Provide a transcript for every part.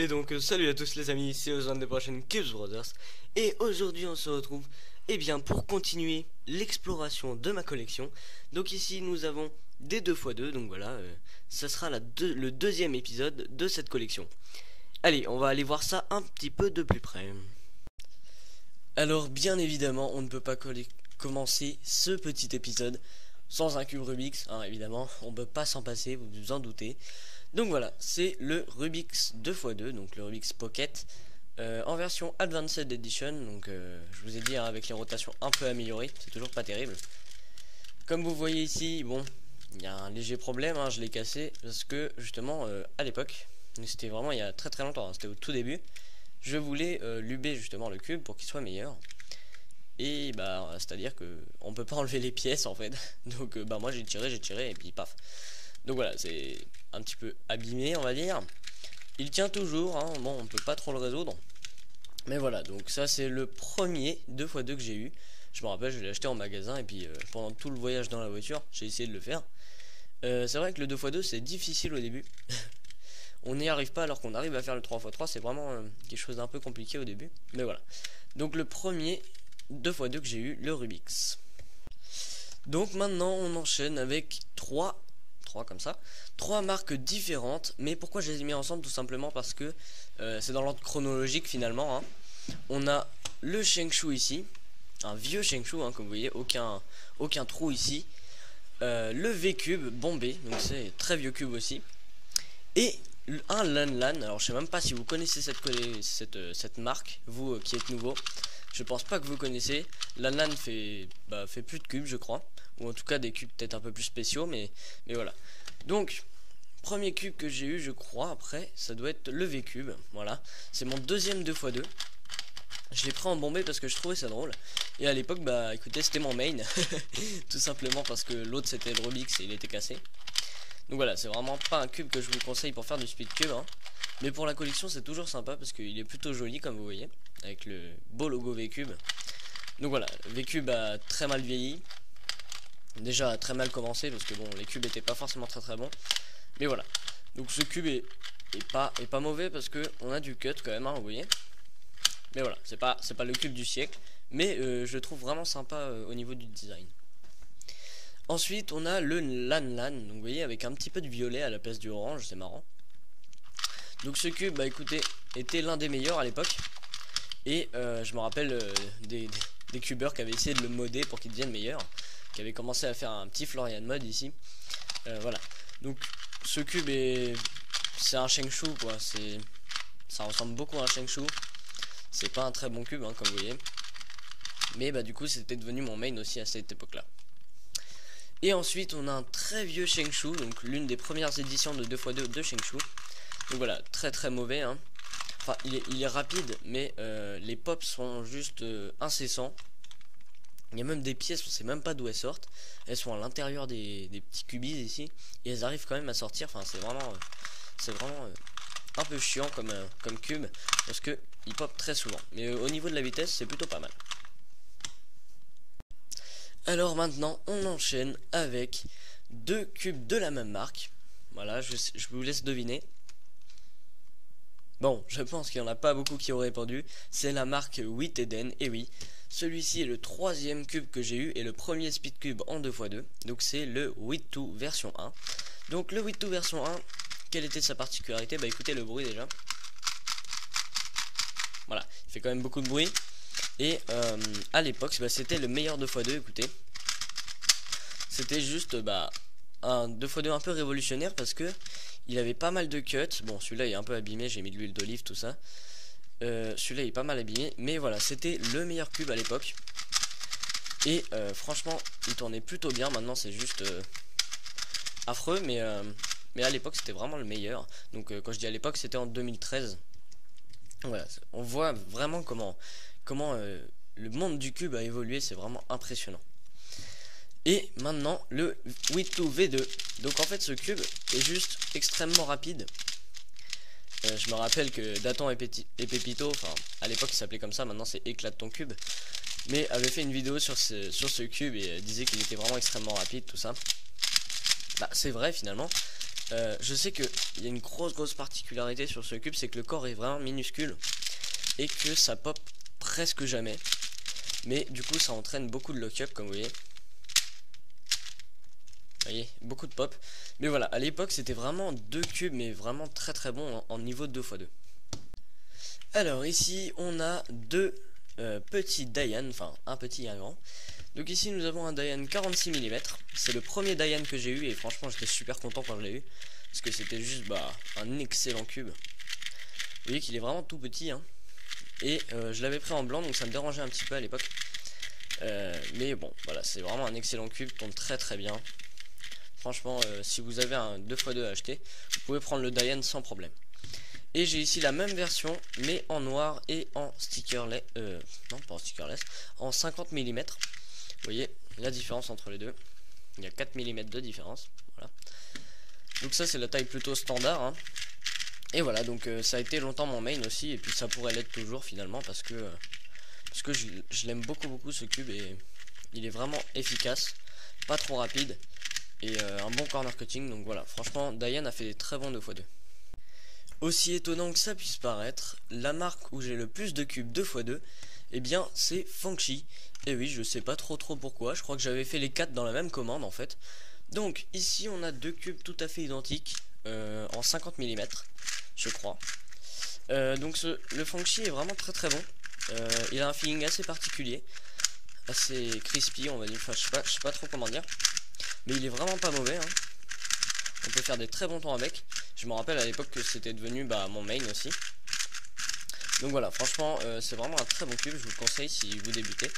Et donc salut à tous les amis, c'est Ozone des prochaines Cubes Brothers. Et aujourd'hui on se retrouve pour continuer l'exploration de ma collection. Donc ici nous avons des 2x2, donc voilà, ça sera le deuxième épisode de cette collection. Allez, on va aller voir ça un petit peu de plus près. Alors bien évidemment on ne peut pas commencer ce petit épisode sans un cube Rubik's, hein, évidemment, on ne peut pas s'en passer, vous vous en doutez. Donc voilà, c'est le Rubik's 2x2, donc le Rubik's Pocket, en version Advanced Edition. Donc je vous ai dit, hein, avec les rotations un peu améliorées, c'est toujours pas terrible. Comme vous voyez ici, bon, il y a un léger problème, hein, je l'ai cassé parce que justement à l'époque, c'était vraiment il y a très très longtemps, hein, c'était au tout début, je voulais luber justement le cube pour qu'il soit meilleur. Et bah c'est à dire que on peut pas enlever les pièces en fait. Donc bah moi j'ai tiré et puis paf. Donc voilà, c'est un petit peu abîmé on va dire. Il tient toujours, hein. Bon on peut pas trop le résoudre. Mais voilà, donc ça c'est le premier 2x2 que j'ai eu. Je me rappelle, je l'ai acheté en magasin et puis pendant tout le voyage dans la voiture j'ai essayé de le faire. C'est vrai que le 2x2 c'est difficile au début. On n'y arrive pas alors qu'on arrive à faire le 3x3. C'est vraiment quelque chose d'un peu compliqué au début. Mais voilà, donc le premier 2x2 que j'ai eu, le Rubik's. Donc maintenant on enchaîne avec trois marques différentes. Mais pourquoi je les ai mis ensemble? Tout simplement parce que c'est dans l'ordre chronologique finalement, hein. On a le Shengshu ici, un vieux Shengshu, hein, comme vous voyez, aucun trou ici. Le V-Cube bombé, donc c'est très vieux cube aussi. Et un Lanlan. Alors je sais même pas si vous connaissez cette marque, vous qui êtes nouveau. Je pense pas que vous connaissez. Lanlan fait plus de cubes je crois. Ou en tout cas des cubes peut-être un peu plus spéciaux. Mais voilà. Donc premier cube que j'ai eu je crois. Après ça doit être le V-Cube. Voilà. C'est mon deuxième 2x2. Je l'ai pris en bombé parce que je trouvais ça drôle. Et à l'époque bah écoutez c'était mon main. Tout simplement parce que l'autre c'était le Rubik's et il était cassé. Donc voilà, c'est vraiment pas un cube que je vous conseille pour faire du speed cube, hein. Mais pour la collection c'est toujours sympa parce qu'il est plutôt joli comme vous voyez, avec le beau logo V-Cube. Donc voilà, V-Cube a très mal vieilli. Déjà a très mal commencé parce que bon, les cubes étaient pas forcément très bons. Mais voilà, donc ce cube est pas mauvais parce que on a du cut quand même, hein, vous voyez. Mais voilà, c'est pas le cube du siècle, mais je le trouve vraiment sympa au niveau du design. Ensuite on a le Lanlan, donc vous voyez avec un petit peu de violet à la place du orange, c'est marrant. Donc ce cube bah écoutez était l'un des meilleurs à l'époque. Et je me rappelle des cubeurs qui avaient essayé de le modder pour qu'il devienne meilleur, qui avaient commencé à faire un petit Florian mode ici. Voilà, donc ce cube c'est un Shengshu quoi, ça ressemble beaucoup à un Shengshu. C'est pas un très bon cube hein, comme vous voyez. Mais bah du coup c'était devenu mon main aussi à cette époque là. Et ensuite on a un très vieux Shengshu, donc l'une des premières éditions de 2x2 de Shengshu. Donc voilà, très mauvais hein. Enfin il est rapide mais les pops sont juste incessants. Il y a même des pièces, on sait même pas d'où elles sortent. Elles sont à l'intérieur des petits cubis ici. Et elles arrivent quand même à sortir. Enfin c'est vraiment un peu chiant comme cube. Parce que il pop très souvent. Mais au niveau de la vitesse c'est plutôt pas mal. Alors maintenant on enchaîne avec deux cubes de la même marque. Voilà, je vous laisse deviner. Bon, je pense qu'il n'y en a pas beaucoup qui auraient répondu. C'est la marque Witeden, et oui. Celui-ci est le troisième cube que j'ai eu et le premier speed cube en 2x2. Donc c'est le Wit2 version 1. Donc le Wit2 version 1, quelle était sa particularité? Bah écoutez le bruit déjà. Voilà, il fait quand même beaucoup de bruit. Et à l'époque, bah, c'était le meilleur 2x2, écoutez. C'était juste un 2x2 un peu révolutionnaire parce que il avait pas mal de cuts. Bon, celui-là est un peu abîmé, j'ai mis de l'huile d'olive, tout ça. Celui-là est pas mal abîmé, mais voilà, c'était le meilleur cube à l'époque. Et franchement, il tournait plutôt bien. Maintenant, c'est juste affreux, mais à l'époque, c'était vraiment le meilleur. Donc, quand je dis à l'époque, c'était en 2013. Voilà, on voit vraiment comment le monde du cube a évolué, c'est vraiment impressionnant. Et maintenant le Wit2 V2. Donc en fait ce cube est juste extrêmement rapide. Je me rappelle que Datton et Pépito, enfin à l'époque il s'appelait comme ça, maintenant c'est Éclate ton cube, mais avait fait une vidéo sur ce cube et disait qu'il était vraiment extrêmement rapide, tout ça. Bah c'est vrai finalement. Je sais qu'il y a une grosse particularité sur ce cube, c'est que le corps est vraiment minuscule et que ça pop presque jamais. Mais du coup ça entraîne beaucoup de lock-up comme vous voyez. Vous voyez, beaucoup de pop. Mais voilà, à l'époque c'était vraiment deux cubes mais vraiment très bon en niveau 2x2. Alors ici on a deux petits Dayan, enfin un petit et un grand. Donc ici nous avons un Dayan 46 mm. C'est le premier Dayan que j'ai eu et franchement j'étais super content quand je l'ai eu. Parce que c'était juste un excellent cube. Vous voyez qu'il est vraiment tout petit hein. Et je l'avais pris en blanc donc ça me dérangeait un petit peu à l'époque. Mais bon voilà, c'est vraiment un excellent cube, tourne très bien. Franchement si vous avez un 2x2 à acheter, vous pouvez prendre le Dayan sans problème. Et j'ai ici la même version mais en noir et en stickerless, non pas en stickerless, en 50 mm. Vous voyez la différence entre les deux. Il y a 4 mm de différence. Voilà. Donc ça c'est la taille plutôt standard hein. Et voilà donc ça a été longtemps mon main aussi. Et puis ça pourrait l'être toujours finalement parce que je l'aime beaucoup ce cube. Et il est vraiment efficace, pas trop rapide. Et un bon corner cutting. Donc voilà, franchement Dayan a fait des très bons 2x2. Aussi étonnant que ça puisse paraître, la marque où j'ai le plus de cubes 2x2, eh bien c'est Fangchi. Et oui, je sais pas trop pourquoi, je crois que j'avais fait les 4 dans la même commande en fait. Donc ici on a deux cubes tout à fait identiques en 50 mm, je crois. Donc le Fangchi est vraiment très bon. Il a un feeling assez particulier, assez crispy on va dire, enfin je sais pas trop comment dire. Mais il est vraiment pas mauvais hein. On peut faire des très bons temps avec. Je me rappelle à l'époque que c'était devenu mon main aussi. Donc voilà, franchement c'est vraiment un très bon cube, je vous le conseille si vous débutez.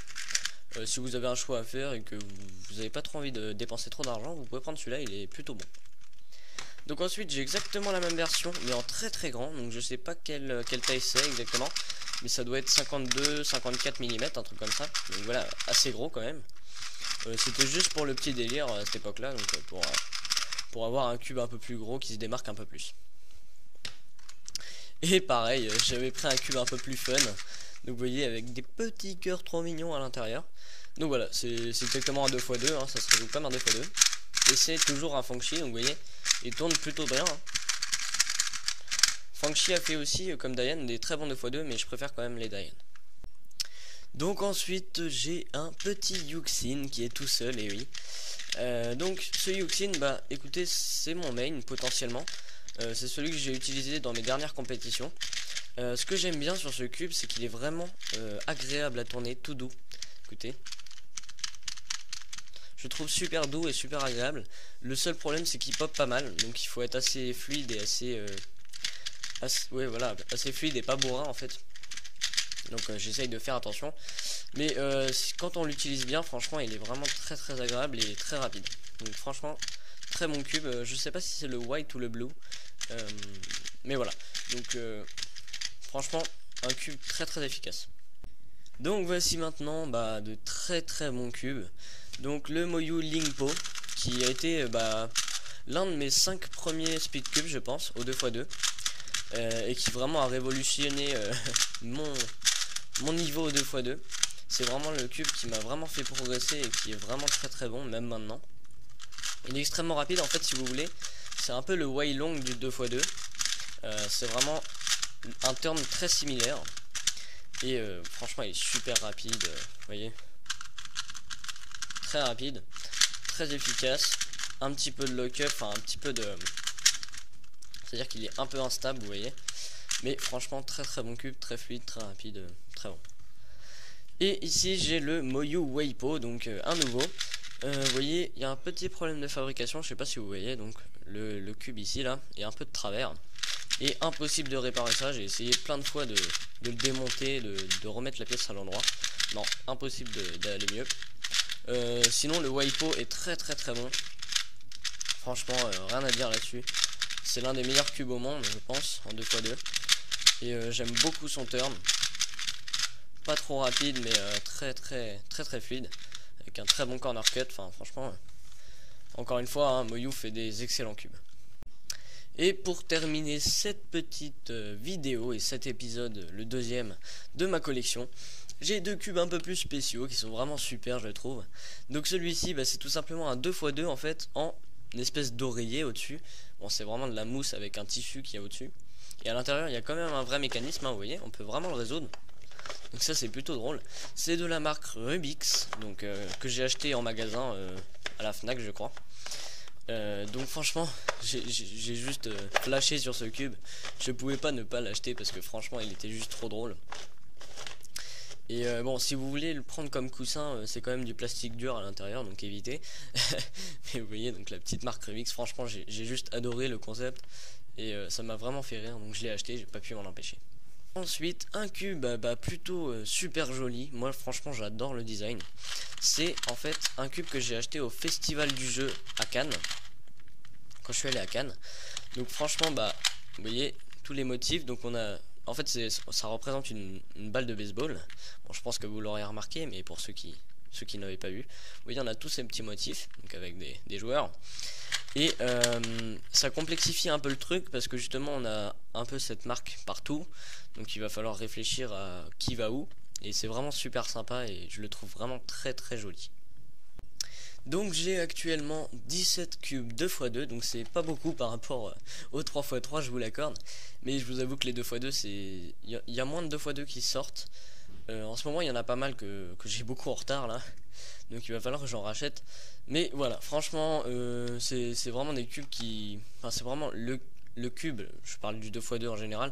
Si vous avez un choix à faire et que vous n'avez pas trop envie de dépenser trop d'argent, vous pouvez prendre celui-là, il est plutôt bon. Donc ensuite j'ai exactement la même version mais en très grand, donc je sais pas quelle taille c'est exactement. Mais ça doit être 52-54 mm, un truc comme ça. Donc voilà, assez gros quand même. C'était juste pour le petit délire à cette époque là, donc pour avoir un cube un peu plus gros qui se démarque un peu plus. Et pareil, j'avais pris un cube un peu plus fun. Donc vous voyez avec des petits cœurs trop mignons à l'intérieur. Donc voilà, c'est exactement un 2x2 hein, ça se résout comme un 2x2. Et c'est toujours un Fangchi, donc vous voyez, il tourne plutôt bien hein. Fangchi a fait aussi comme Dayan des très bons 2x2, mais je préfère quand même les Dayan. Donc ensuite j'ai un petit Yuxin qui est tout seul, et oui. Donc ce Yuxin, écoutez, c'est mon main potentiellement. C'est celui que j'ai utilisé dans mes dernières compétitions. Ce que j'aime bien sur ce cube, c'est qu'il est vraiment agréable à tourner, tout doux. Écoutez, je trouve super doux et super agréable. Le seul problème c'est qu'il pop pas mal, donc il faut être assez fluide et assez fluide et pas bourrin en fait. Donc j'essaye de faire attention. Mais quand on l'utilise bien, franchement il est vraiment très agréable et très rapide. Donc franchement très bon cube. Je sais pas si c'est le white ou le blue, mais voilà. Donc franchement un cube très efficace. Donc voici maintenant de très bons cubes. Donc le Moyu Lingpo qui a été l'un de mes 5 premiers speed cubes je pense au 2x2, et qui vraiment a révolutionné mon niveau au 2x2. C'est vraiment le cube qui m'a vraiment fait progresser et qui est vraiment très bon même maintenant. Il est extrêmement rapide en fait si vous voulez. C'est un peu le Weilong du 2x2. C'est vraiment un turn très similaire. Et franchement il est super rapide, vous voyez. Très rapide, très efficace. Un petit peu de lock-up, enfin un petit peu de... C'est-à-dire qu'il est un peu instable, vous voyez. Mais franchement très bon cube, très fluide, très rapide, très bon. Et ici j'ai le Moyu Weipo, donc un nouveau. Vous voyez, il y a un petit problème de fabrication, je sais pas si vous voyez, donc le cube ici là est un peu de travers. Et impossible de réparer ça, j'ai essayé plein de fois de le démonter, de remettre la pièce à l'endroit. Non, impossible d'aller mieux. Sinon le Weipo est très bon. Franchement rien à dire là-dessus. C'est l'un des meilleurs cubes au monde je pense en 2x2. Et j'aime beaucoup son turn. Pas trop rapide mais très fluide. Avec un très bon corner cut. Enfin franchement encore une fois Moyu fait des excellents cubes. Et pour terminer cette petite vidéo et cet épisode, le deuxième de ma collection, j'ai deux cubes un peu plus spéciaux qui sont vraiment super je trouve. Donc celui-ci c'est tout simplement un 2x2 en fait en une espèce d'oreiller au-dessus. Bon, c'est vraiment de la mousse avec un tissu qui est au-dessus. Et à l'intérieur, il y a quand même un vrai mécanisme, hein, vous voyez, on peut vraiment le résoudre. Donc ça, c'est plutôt drôle. C'est de la marque Rubix, donc que j'ai acheté en magasin à la Fnac, je crois. Donc franchement, j'ai juste flashé sur ce cube. Je pouvais pas ne pas l'acheter parce que franchement, il était juste trop drôle. Et bon, si vous voulez le prendre comme coussin, c'est quand même du plastique dur à l'intérieur, donc évitez. Mais vous voyez, donc la petite marque Rubix, franchement, j'ai juste adoré le concept. Et ça m'a vraiment fait rire, donc je l'ai acheté, j'ai pas pu m'en empêcher. Ensuite, un cube plutôt super joli. Moi, franchement, j'adore le design. C'est en fait un cube que j'ai acheté au Festival du Jeu à Cannes. Quand je suis allé à Cannes. Donc franchement, vous voyez, tous les motifs. Donc on a... En fait, ça représente une balle de baseball. Bon, je pense que vous l'aurez remarqué, mais pour ceux qui n'avaient pas vu, vous voyez, on a tous ces petits motifs, donc avec des joueurs. Et ça complexifie un peu le truc parce que justement, on a un peu cette marque partout. Donc il va falloir réfléchir à qui va où. Et c'est vraiment super sympa et je le trouve vraiment très très joli. Donc j'ai actuellement 17 cubes 2x2, donc c'est pas beaucoup par rapport aux 3x3, je vous l'accorde. Mais je vous avoue que les 2x2, il y a moins de 2x2 qui sortent. En ce moment il y en a pas mal que j'ai beaucoup en retard là. Donc il va falloir que j'en rachète. Mais voilà, franchement c'est vraiment des cubes qui... Enfin c'est vraiment le cube, je parle du 2x2 en général,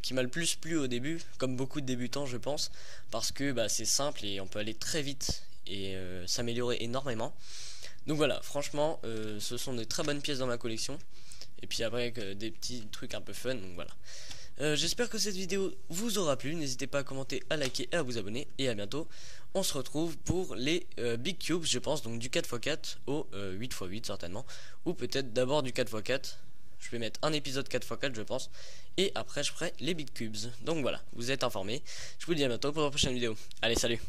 qui m'a le plus plu au début, comme beaucoup de débutants je pense. Parce que c'est simple et on peut aller très vite et s'améliorer énormément. Donc voilà, franchement ce sont des très bonnes pièces dans ma collection. Et puis après des petits trucs un peu fun, donc voilà. J'espère que cette vidéo vous aura plu. N'hésitez pas à commenter, à liker et à vous abonner. Et à bientôt. On se retrouve pour les Big Cubes, je pense. Donc du 4x4 au 8x8 certainement. Ou peut-être d'abord du 4x4. Je vais mettre un épisode 4x4 je pense. Et après je ferai les Big Cubes. Donc voilà, vous êtes informés. Je vous dis à bientôt pour la prochaine vidéo. Allez, salut!